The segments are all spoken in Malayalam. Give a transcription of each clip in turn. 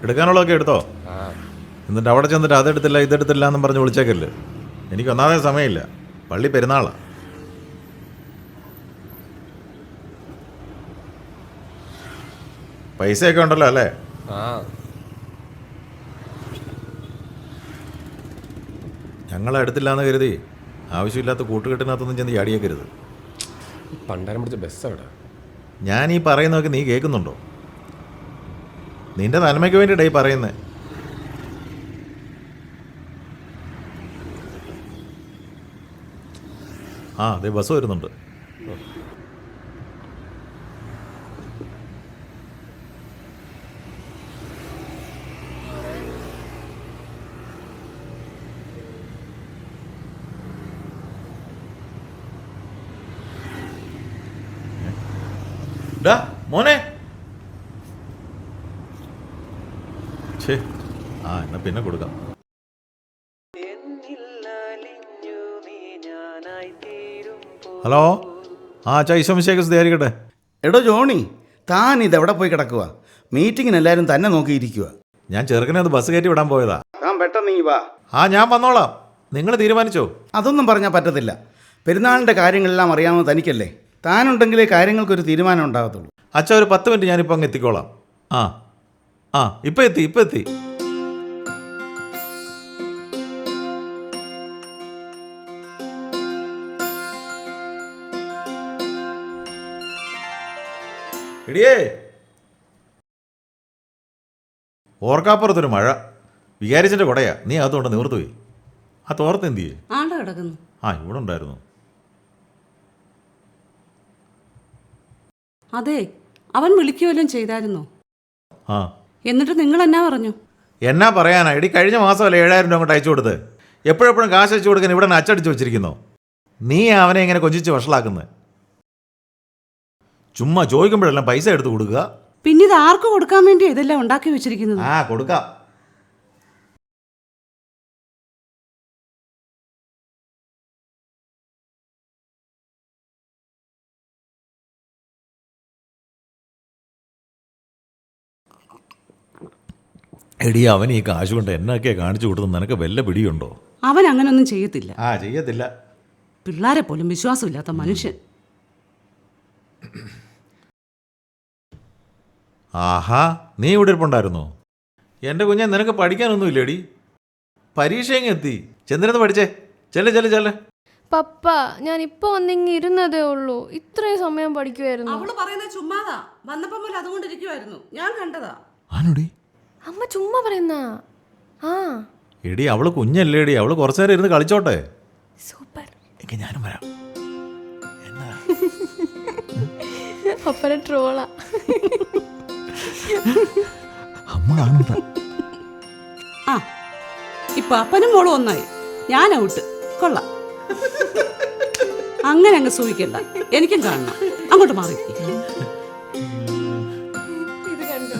എടുക്കാനുള്ളതൊക്കെ എടുത്തോ. എന്നിട്ട് അവിടെ ചെന്നിട്ട് അതെടുത്തില്ല ഇതെടുത്തില്ല എന്നും പറഞ്ഞ് വിളിച്ചേക്കല്ലേ. എനിക്ക് ഒന്നാമതേ സമയമില്ല, പള്ളി പെരുന്നാളാണ്. പൈസയൊക്കെ ഉണ്ടല്ലോ അല്ലേ? ഞങ്ങളെടുത്തില്ല എന്ന് കരുതി ആവശ്യമില്ലാത്ത കൂട്ടുകെട്ടിനകത്തൊന്നും ചെന്ന് ചാടിയേക്കരുത്. പണ്ടാരം പിടിച്ച ബസ്സാണ്. ഞാൻ ഈ പറയുന്നതൊക്കെ നീ കേൾക്കുന്നുണ്ടോ? നിന്റെ നന്മയ്ക്ക് വേണ്ടിയിട്ടാ ഈ പറയുന്നത്. ആ അതെ, ബസ് വരുന്നുണ്ട്. ഡാ മോനെ. ആ എന്നാ പിന്നെ കൊടുക്കാം. ഹലോ, ആ ഈശോമിശിഹായ്ക്ക് സ്തുതിയായിരിക്കട്ടെ. എടോ ജോണി, താൻ ഇതെവിടെ പോയി കിടക്കുക? മീറ്റിങ്ങിന് എല്ലാവരും തന്നെ നോക്കിയിരിക്കുക. ഞാൻ ചെറുക്കനെ ഒന്ന് ബസ് കയറ്റി വിടാൻ പോയതാ. താൻ പെട്ടെന്ന് വാ. ആ ഞാൻ വന്നോളാം. നിങ്ങൾ തീരുമാനിച്ചോ? അതൊന്നും പറഞ്ഞാൽ പറ്റത്തില്ല. പെരുന്നാളിൻ്റെ കാര്യങ്ങളെല്ലാം അറിയാവുന്ന തനിക്കല്ലേ. താനുണ്ടെങ്കിലേ കാര്യങ്ങൾക്കൊരു തീരുമാനം ഉണ്ടാകത്തുള്ളൂ. അച്ഛാ ഒരു 10 മിനിറ്റ് ഞാനിപ്പോൾ അങ്ങ് എത്തിക്കോളാം. ആ ആ ഇപ്പം എത്തി. എടിയേ, ഓർക്കാപ്പുറത്തൊരു മഴ. വിചാരിച്ചിട്ട് കൊടയാ, നീ അതുകൊണ്ട് നിവർത്ത് പോയി. ആ തോർത്ത് എന്ത് ചെയ്യേ? ആ ഇവിടെ ഉണ്ടായിരുന്നു. അതെ, അവൻ വിളിക്കുകയല്ലോ ചെയ്തായിരുന്നു. ആ എന്നിട്ട് നിങ്ങൾ എന്നാ പറഞ്ഞു? എന്നാ പറയാനാ എടി, കഴിഞ്ഞ മാസമല്ലേ 7,000 രൂപ അങ്ങോട്ട് അയച്ചു കൊടുത്ത്. എപ്പോഴെപ്പോഴും കാശ് അയച്ചു കൊടുക്കാൻ ഇവിടെ അച്ചടിച്ച് വെച്ചിരിക്കുന്നോ? നീ അവനെ ഇങ്ങനെ കൊഞ്ചിച്ച് വഷളാക്കുന്നത്. ചുമ്മാ ചോദിക്കുമ്പോഴെല്ലാം പൈസ എടുത്ത് കൊടുക്കുക. പിന്നെ ഇത് ആർക്ക് കൊടുക്കാൻ വേണ്ടി ഇതെല്ലാം ഉണ്ടാക്കി വെച്ചിരിക്കുന്നത്? ആ കൊടുക്കാം. എടി, അവൻ ഈ കാശ് കൊണ്ട് എന്നൊക്കെ കാണിച്ചു കൊടുത്തു നിനക്ക് വല്ല പിടിയുണ്ടോ? അവൻ അങ്ങനൊന്നും ചെയ്യത്തില്ല. ചെയ്യത്തില്ല. പിള്ളേരെ പോലും വിശ്വാസമില്ലാത്ത മനുഷ്യൻ. ആഹാ, നീ ഇവിടെ ഇരിപ്പുണ്ടായിരുന്നോ? എൻ്റെ കുഞ്ഞെ, നിനക്ക് പഠിക്കാനൊന്നും ഇല്ലേടി? പരീക്ഷ എങ്ങ് എത്തി. ചെന്നിരുന്ന് പഠിച്ചേ. ചെല്ലെ. പപ്പ, ഞാൻ ഇപ്പൊ വന്നിങ്ങി ഇരുന്നതേ ഉള്ളൂ. ഇത്രയും സമയം പഠിക്കുമായിരുന്നു. അവള് പറയുന്നത് ചുമ്മാതാ. വന്നപ്പോ പോലെ അതുകൊണ്ടിരിക്കുവായിരുന്നു, ഞാൻ കണ്ടതാ. ആണോടി? അമ്മ ചുമ്മാ പറയുന്ന. ആ എടി, അവള് കുഞ്ഞല്ലേടി, അവള് കുറച്ചു നേരം ഇരുന്ന് കളിച്ചോട്ടെ. സൂപ്പർ. എനിക്ക് ഞാനും വരാം. അപ്പനെ ട്രോളാ. ആ ഇപ്പൊ അപ്പനും മോളും ഒന്നായി. ഞാൻ ഔട്ട്. കൊള്ളാം. അങ്ങനെ അങ്ങ് സൂഹിക്കണ്ട, എനിക്കും കാണണം. അങ്ങോട്ട് മാറി. ഇത് കണ്ടോ?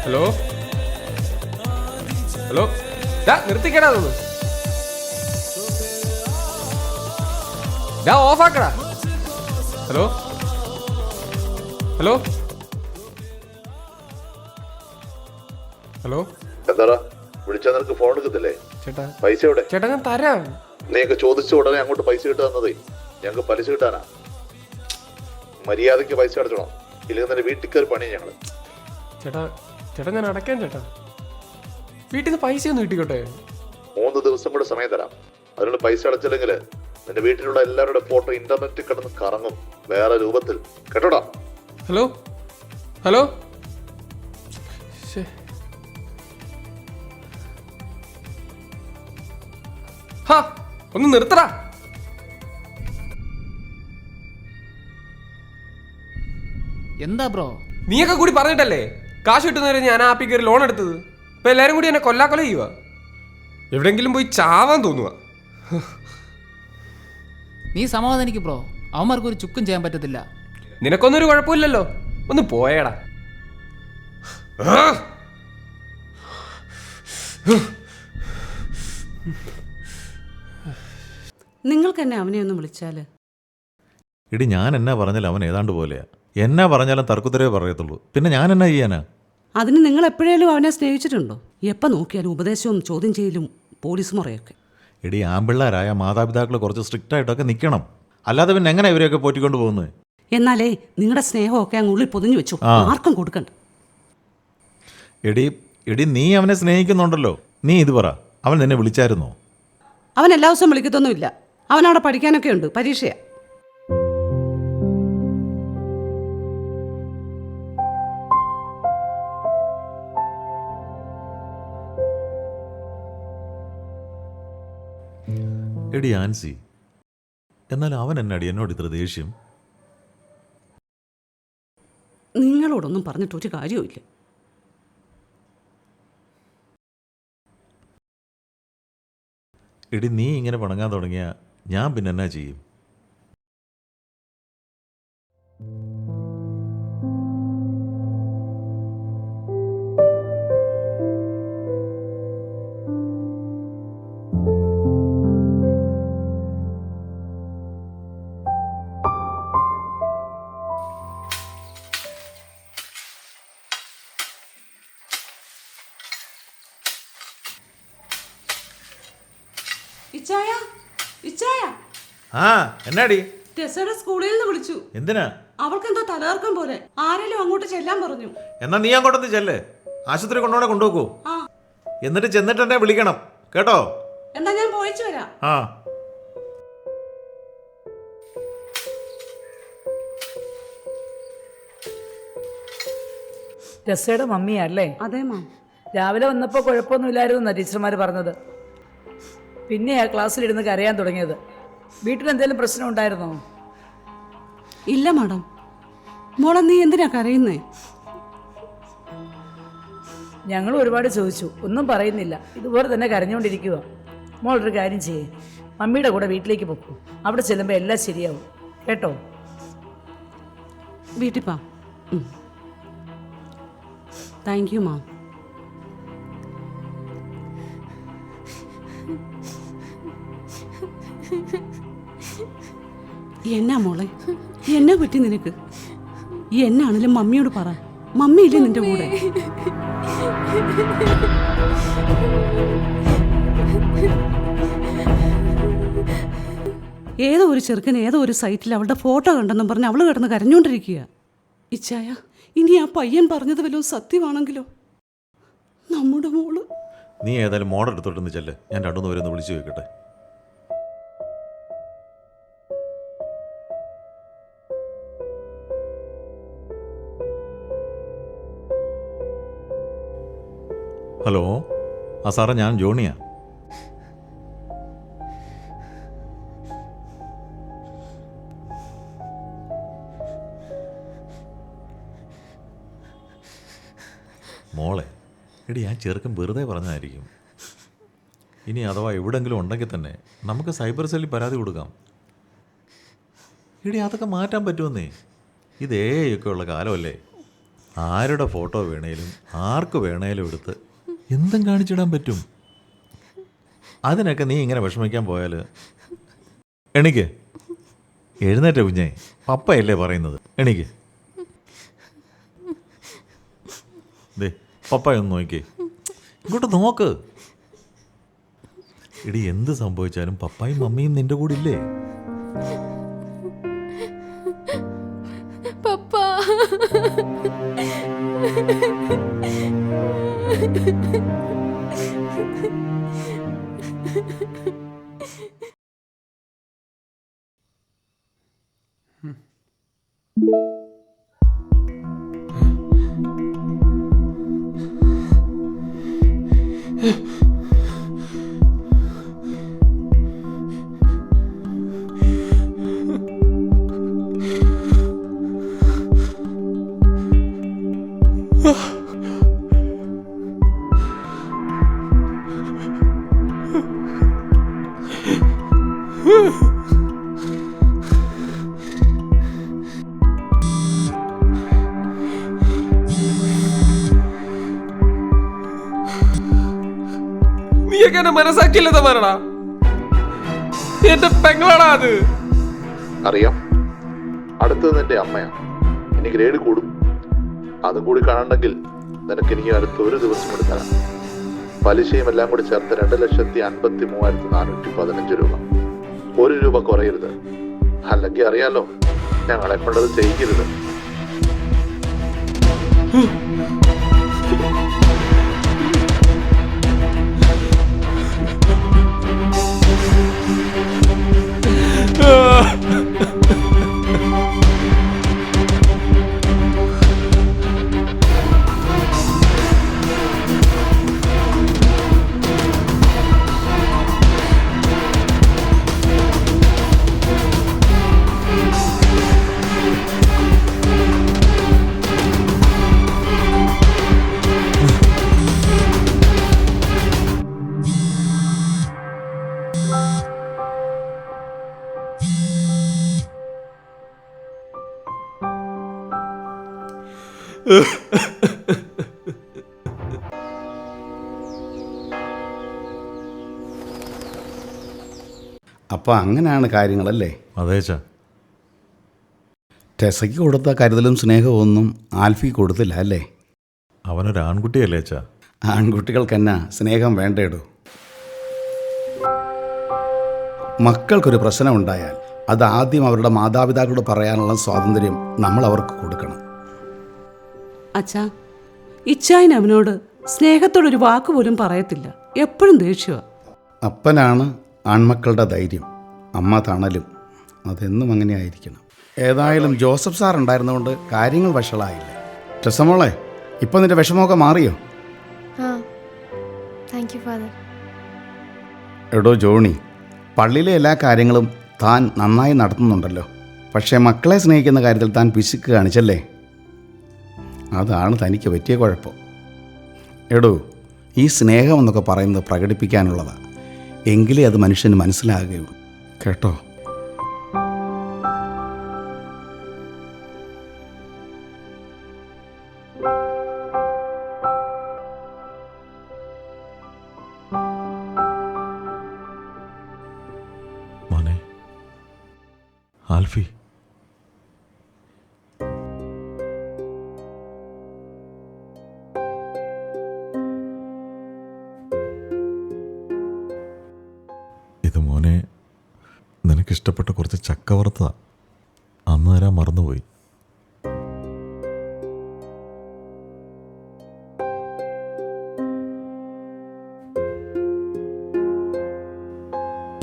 ഹലോ, നിർത്തിക്കടാ. ഓഫാക്കടാ. ഹലോ ഹലോ ഹലോ എന്താടാ വിളിച്ചാ നിനക്ക് ഫോൺ എടുക്കത്തില്ലേ? ചേട്ടാ, പൈസ എവിടെ? ചേട്ടാ ഞാൻ തരാം. നീയൊക്കെ ചോദിച്ച ഉടനെ അങ്ങോട്ട് പൈസ കിട്ടു തന്നതേ ഞങ്ങൾക്ക് പലിശ കിട്ടാനാ. മര്യാദയ്ക്ക് പൈസ അടച്ചോണം, ഇല്ലെങ്കിൽ നിന്റെ വീട്ടിൽ കയറി പണി ഞങ്ങള്. ചേട്ടാ ഞാൻ അടയ്ക്കാൻ. ചേട്ടാ വീട്ടിൽ നിന്ന് പൈസ ഒന്ന് കിട്ടിക്കോട്ടെ. 3 ദിവസം കൂടെ സമയം തരാം. അതിനുള്ള പൈസ അടച്ചില്ലെങ്കിൽ നിന്റെ വീട്ടിലുള്ള എല്ലാവരുടെ ഫോട്ടോ ഇന്റർനെറ്റിൽ കിടന്ന് കറങ്ങും വേറെ രൂപത്തിൽ. കേട്ടോടാ? ഹലോ ഹലോ ഹാ ഒന്ന് നിർത്തടാ. എന്താ ബ്രോ? നീയൊക്കെ കൂടി പറഞ്ഞിട്ടല്ലേ കാശ് കിട്ടുന്നവരെ ഞാൻ ആപ്പിൽ കയറി ലോൺ എടുത്തത്. ഇപ്പൊ എല്ലാരും കൂടി എന്നെ കൊല്ലാക്കൊല ചെയ്യുക. എവിടെങ്കിലും പോയി ചാവാൻ തോന്നുക. നീ സമാധാനിക്ക് ബ്രോ, അവന്മാർക്ക് ഒരു ചുക്കും ചെയ്യാൻ പറ്റത്തില്ല. നിനക്കൊന്നൊരു കുഴപ്പമില്ലല്ലോ, ഒന്ന് പോയേടാ. നിങ്ങൾക്ക് എന്നെ അവനെ ഒന്ന് വിളിച്ചാല്. എടി ഞാൻ എന്നാ പറഞ്ഞാലും അവൻ ഏതാണ്ട് പോലെയാ. എന്നാ പറഞ്ഞാലും തർക്കുത്തരവേ പറയത്തുള്ളൂ. പിന്നെ ഞാൻ എന്നാ ചെയ്യാനാ? അതിന് നിങ്ങൾ എപ്പോഴേലും അവനെ സ്നേഹിച്ചിട്ടുണ്ടോ? എപ്പോൾ നോക്കിയാലും ഉപദേശവും ചോദ്യം ചെയ്യലും പോലീസ് മുറയൊക്കെ. എടി ആമ്പിള്ളേരായ മാതാപിതാക്കൾ കുറച്ച് സ്ട്രിക്റ്റ് ആയിട്ടൊക്കെ നിൽക്കണം. അല്ലാതെ പിന്നെ എങ്ങനെ ഇവരെയൊക്കെ പോറ്റിക്കൊണ്ട് പോകുന്നത്? എന്നാലേ നിങ്ങളുടെ സ്നേഹമൊക്കെ അങ്ങ് ഉള്ളിൽ പൊതിഞ്ഞു വെച്ചു, ആർക്കും കൊടുക്കണ്ട. എടി നീ അവനെ സ്നേഹിക്കുന്നുണ്ടല്ലോ. നീ ഇത് പറ, അവൻ നിന്നെ വിളിച്ചായിരുന്നോ? അവൻ എല്ലാ ദിവസവും വിളിക്കത്തൊന്നുമില്ല. അവനവിടെ പഠിക്കാനൊക്കെ ഉണ്ട്, പരീക്ഷയാ. എടി ആൻസി, എന്നാൽ അവൻ എന്നടി എന്നോട് ഇത്ര ദേഷ്യം? നിങ്ങളോടൊന്നും പറഞ്ഞിട്ട് ഒരു കാര്യവുമില്ല. എടി നീ ഇങ്ങനെ പണങ്ങാൻ തുടങ്ങിയ ഞാൻ പിന്നെ എന്നാ ചെയ്യും? ഇച്ചായ, ഇച്ചായ. ആ എന്നാടി? ടെസയുടെ സ്കൂളിൽ നിന്ന് വിളിച്ചു. എന്തിനാ? അവൾക്കെന്തോ തലകർക്കം പോലെ. ആരെങ്കിലും അങ്ങോട്ട് ചെല്ലാൻ പറഞ്ഞു. എന്നാ നീ അങ്ങോട്ടൊന്ന് ചെല്ലേ. ആശുപത്രി കൊണ്ടുപോകൂ. ആ, എന്നിട്ട് ചെന്നിട്ട് എന്നെ വിളിക്കണം കേട്ടോ? എന്നാ ഞാൻ പോയിച്ചു വരാം. ആ. ടെസയുടെ മമ്മിയല്ലേ? അതെ മാം. രാവിലെ വന്നപ്പോൾ കുഴപ്പമൊന്നുമില്ലായിരുന്നു ടീച്ചർമാർ പറഞ്ഞത്. പിന്നെയാ ക്ലാസ്സിലിരുന്ന് കരയാൻ തുടങ്ങിയത്. വീട്ടിലെന്തെങ്കിലും പ്രശ്നം ഉണ്ടായിരുന്നോ? ഇല്ല മാഡം. മോളെ നീ എന്തിനാ കരയുന്നേ? ഞങ്ങൾ ഒരുപാട് ചോദിച്ചു, ഒന്നും പറയുന്നില്ല. ഇതുപോലെ തന്നെ കരഞ്ഞുകൊണ്ടിരിക്കുക. മോളൊരു കാര്യം ചെയ്യേ, മമ്മിയുടെ കൂടെ വീട്ടിലേക്ക് പോക്കൂ. അവിടെ ചെല്ലുമ്പോൾ എല്ലാം ശരിയാവും കേട്ടോ. വീട്ടിൽ പാ. Thank you ma'am. എന്നാ മോളെ, എന്നാ പറ്റി നിനക്ക്? എന്നാണേലും മമ്മിയോട് പറ. മമ്മിയില്ലേ നിന്റെ കൂടെ? ഏതോ ഒരു ചെറുക്കൻ ഏതോ ഒരു സൈറ്റിൽ അവളുടെ ഫോട്ടോ കണ്ടെന്നും പറഞ്ഞ് അവള് കിടന്ന് കരഞ്ഞുകൊണ്ടിരിക്കുക. ഇച്ചായ, ഇനി ആ പയ്യൻ പറഞ്ഞത് വല്ലതും സത്യമാണെങ്കിലോ? നമ്മുടെ മോള്. നീ ഏതായാലും മോഡൽ എടുത്തോട്ടൊന്ന് ചെല്ല്. ഞാൻ രണ്ടുമൂന്ന് പേരൊന്ന് വിളിച്ചു വെക്കട്ടെ. ഹലോ. ആ സാറേ, ഞാൻ ജോണിയാ. മോളെ, എടി ആ ചെറുക്കൻ വെറുതെ പറഞ്ഞതായിരിക്കും. ഇനി അഥവാ എവിടെങ്കിലും ഉണ്ടെങ്കിൽ തന്നെ നമുക്ക് സൈബർ സെല്ലിൽ പരാതി കൊടുക്കാം. എടി അതൊക്കെ മാറ്റാൻ പറ്റുമെന്നേ. ഇതേയൊക്കെ ഉള്ള കാലമല്ലേ. ആരുടെ ഫോട്ടോ വേണേലും ആർക്ക് വേണേലും എടുത്ത് എന്തും കാണിച്ചിടാൻ പറ്റും. അതിനൊക്കെ നീ ഇങ്ങനെ വിഷമിക്കാൻ പോയാൽ എണിക്ക്. എഴുന്നേറ്റ കുഞ്ഞേ, പപ്പയല്ലേ പറയുന്നത്. എണിക്ക്. ദേ പപ്പയൊന്ന് നോക്കിക്കേ. ഇങ്ങോട്ട് നോക്ക്. എടി എന്ത് സംഭവിച്ചാലും പപ്പായും മമ്മിയും നിന്റെ കൂടെ ഇല്ലേ? പപ്പ. നീയൊക്കെ എന്നെ മനസ്സാക്കിയില്ലത് മാറടാ. എന്റെ പെങ്ങളാടാ അത്. അറിയാം, അടുത്തത് നിന്റെ അമ്മയാ. ഇനി ഗ്രേഡ് കൂടും. അതും കൂടി കാണണ്ടെങ്കിൽ നിനക്ക് ഇനി അടുത്ത ഒരു ദിവസം കൂടി തരാം. പലിശയും എല്ലാം കൂടി ചേർത്ത് 2,53,415 രൂപ. 1 രൂപ കുറയരുത്. അല്ലെങ്കിൽ അറിയാലോ, ഞങ്ങളെ കൊണ്ടത് ചെയ്യിക്കരുത്. അപ്പോൾ അങ്ങനെയാണ് കാര്യങ്ങളല്ലേ? അതേച്ചാ. ടെസയ്ക്ക് കൊടുത്ത കരുതലും സ്നേഹവും ഒന്നും ആൽഫി കൊടുത്തില്ല അല്ലേ? അവനൊരു ആൺകുട്ടിയല്ലേ അച്ഛാ? ആൺകുട്ടികൾക്കെന്നാ സ്നേഹം വേണ്ടേടൂ. മക്കൾക്കൊരു പ്രശ്നമുണ്ടായാൽ അത് ആദ്യം അവരുടെ മാതാപിതാക്കളോട് പറയാനുള്ള സ്വാതന്ത്ര്യം നമ്മൾ അവർക്ക് കൊടുക്കണം. അച്ഛാ, ഇച്ചായൻ അവനോട് സ്നേഹത്തോടൊരു വാക്ക് പോലും പറയത്തില്ല. എപ്പോഴും ദേഷ്യമാണ്. അപ്പനാണ് ആൺമക്കളുടെ ധൈര്യം, അമ്മ തണലും. അതെന്നും അങ്ങനെ ആയിരിക്കണം. ഏതായാലും ജോസഫ് സാർ ഉണ്ടായിരുന്നുകൊണ്ട് കാര്യങ്ങൾ വഷളായില്ല. ടെസമോളെ, ഇപ്പം നിന്റെ വിഷമമൊക്കെ മാറിയോ? ആ, താങ്ക് യു ഫാദർ. എടോ ജോണി, പള്ളിയിലെ എല്ലാ കാര്യങ്ങളും താൻ നന്നായി നടത്തുന്നുണ്ടല്ലോ. പക്ഷേ മക്കളെ സ്നേഹിക്കുന്ന കാര്യത്തിൽ താൻ പിശുക്ക് കാണിച്ചല്ലേ? അതാണ് തനിക്ക് പറ്റിയ കുഴപ്പം. എടോ, ഈ സ്നേഹം എന്നൊക്കെ പറയുന്നത് പ്രകടിപ്പിക്കാനുള്ളതാണ്. എങ്കിലേ അത് മനുഷ്യന് മനസ്സിലാകുകയുള്ളൂ. കേട്ടോ? മോനെ ആൽഫി, ഇത് മോനെ നിനക്കിഷ്ടപ്പെട്ട കുറച്ച് ചക്ക വറുത്തതാ. അന്ന് തരാൻ മറന്നുപോയി.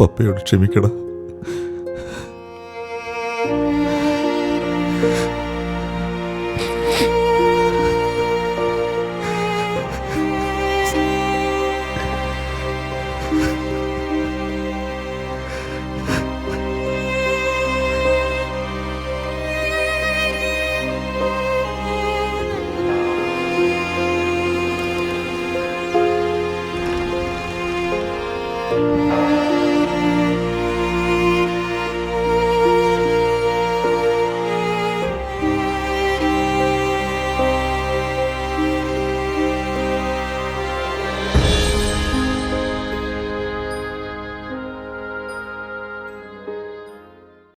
പപ്പയോട് ക്ഷമിക്കടാ.